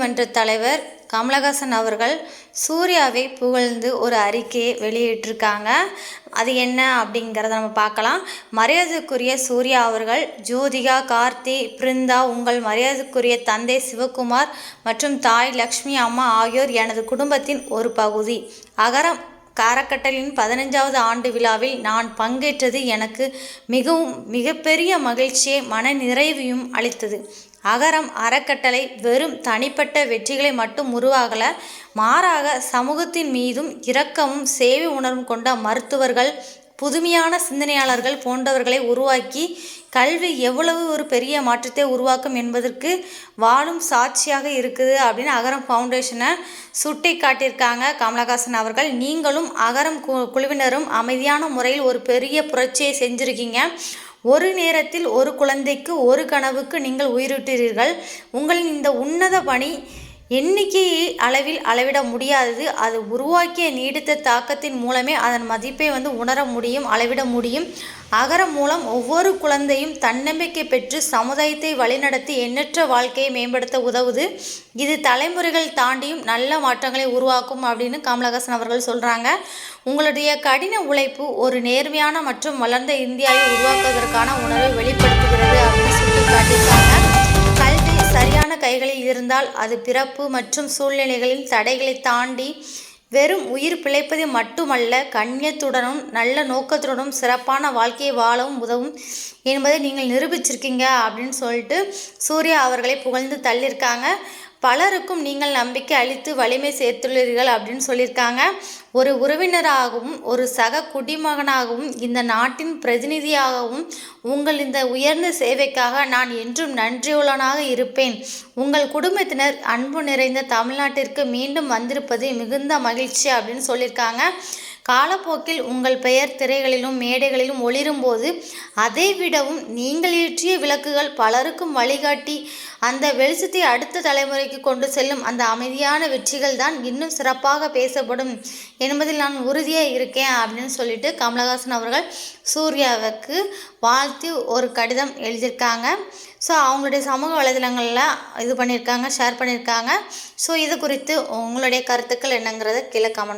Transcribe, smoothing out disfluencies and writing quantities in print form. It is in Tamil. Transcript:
நீதிமன்ற தலைவர் கமலஹாசன் அவர்கள் சூர்யாவை புகழ்ந்து ஒரு அறிக்கையை வெளியிட்டிருக்காங்க. அது என்ன அப்படிங்கிறத நம்ம பார்க்கலாம். மரியாதைக்குரிய சூர்யா அவர்கள், ஜோதிகா, கார்த்தி, பிருந்தா, உங்கள் மரியாதைக்குரிய தந்தை சிவகுமார் மற்றும் தாய் லக்ஷ்மி அம்மா ஆகியோர் எனது குடும்பத்தின் ஒரு பகுதி. அகரம் அறக்கட்டளையின் 15வது ஆண்டு விழாவில் நான் பங்கேற்றது எனக்கு மிகப்பெரிய மகிழ்ச்சியை, மன நிறைவையும் அளித்தது. அகரம் அறக்கட்டளை வெறும் தனிப்பட்ட வெற்றிகளை மட்டும் உருவாகல, மாறாக சமூகத்தின் மீதும் இரக்கமும் சேவை உணர்வும் கொண்ட மருத்துவர்கள், புதுமையான சிந்தனையாளர்கள் போன்றவர்களை உருவாக்கி கல்வி எவ்வளவு ஒரு பெரிய மாற்றத்தை உருவாக்கும் என்பதற்கு வாழும் சாட்சியாக இருக்குது அப்படின்னு அகரம் ஃபவுண்டேஷனை சுட்டி காட்டியிருக்காங்க கமலஹாசன் அவர்கள். நீங்களும் அகரம் குழுவினரும் அமைதியான முறையில் ஒரு பெரிய புரட்சியை செஞ்சுருக்கீங்க. ஒரு நேரத்தில் ஒரு குழந்தைக்கு, ஒரு கனவுக்கு நீங்கள் உயிரிட்டீர்கள். உங்களின் இந்த உன்னத பணி எண்ணிக்கை அளவில் அளவிட முடியாதது. அது உருவாக்கிய நீடித்த தாக்கத்தின் மூலமே அதன் மதிப்பை உணர முடியும், அளவிட முடியும். அகரம் மூலம் ஒவ்வொரு குழந்தையும் தன்னம்பிக்கை பெற்று சமுதாயத்தை வழிநடத்தி எண்ணற்ற வாழ்க்கையை மேம்படுத்த உதவுது. இது தலைமுறைகள் தாண்டியும் நல்ல மாற்றங்களை உருவாக்கும் அப்படின்னு கமலஹாசன் அவர்கள் சொல்கிறாங்க. உங்களுடைய கடின உழைப்பு ஒரு நேர்மையான மற்றும் வளர்ந்த இந்தியாவை உருவாக்குவதற்கான உணர்வை வெளிப்படுத்துகிறது அப்படின்னு சொல்லி காட்டியிருக்காங்க. கல்வி சரியான கைகளில் இருந்தால் அது பிறப்பு மற்றும் சூழ்நிலைகளில் தடைகளை தாண்டி வெறும் உயிர் பிழைப்பது மட்டுமல்ல, கண்ணியத்துடனும் நல்ல நோக்கத்துடனும் சிறப்பான வாழ்க்கையை வாழவும் உதவும் என்பதை நீங்கள் நிரூபிச்சிருக்கீங்க அப்படின்னு சொல்லிட்டு சூர்யா அவர்களை புகழ்ந்து தள்ளியிருக்காங்க. பலருக்கும் நீங்கள் நம்பிக்கை அளித்து வலிமை சேர்த்துள்ளீர்கள் அப்படின்னு சொல்லியிருக்காங்க. ஒரு உறவினராகவும் ஒரு சக குடிமகனாகவும் இந்த நாட்டின் பிரதிநிதியாகவும் உங்கள் இந்த உயர்ந்த சேவைக்காக நான் என்றும் நன்றியுள்ளவனாக இருப்பேன். உங்கள் குடும்பத்தினர் அன்பு நிறைந்த தமிழ்நாட்டிற்கு மீண்டும் வந்திருப்பது மிகுந்த மகிழ்ச்சி அப்படின்னு சொல்லியிருக்காங்க. காலப்போக்கில் உங்கள் பெயர் திரைகளிலும் மேடைகளிலும் ஒளிரும்போது அதை விடவும் நீங்கள் ஏற்றிய விளக்குகள் பலருக்கும் வழிகாட்டி அந்த வெளிச்சத்தை அடுத்த தலைமுறைக்கு கொண்டு செல்லும் அந்த அமைதியான வெற்றிகள் தான் இன்னும் சிறப்பாக பேசப்படும் என்பதில் நான் உறுதியாக இருக்கேன் அப்படின்னு சொல்லிட்டு கமலஹாசன் அவர்கள் சூர்யாவுக்கு வாழ்த்து ஒரு கடிதம் எழுதியிருக்காங்க. ஸோ அவங்களுடைய சமூக வலைதளங்களில் இது பண்ணியிருக்காங்க, ஷேர் பண்ணியிருக்காங்க. ஸோ இது குறித்து உங்களுடைய கருத்துக்கள் என்னங்கிறத கீழே கமெண்ட்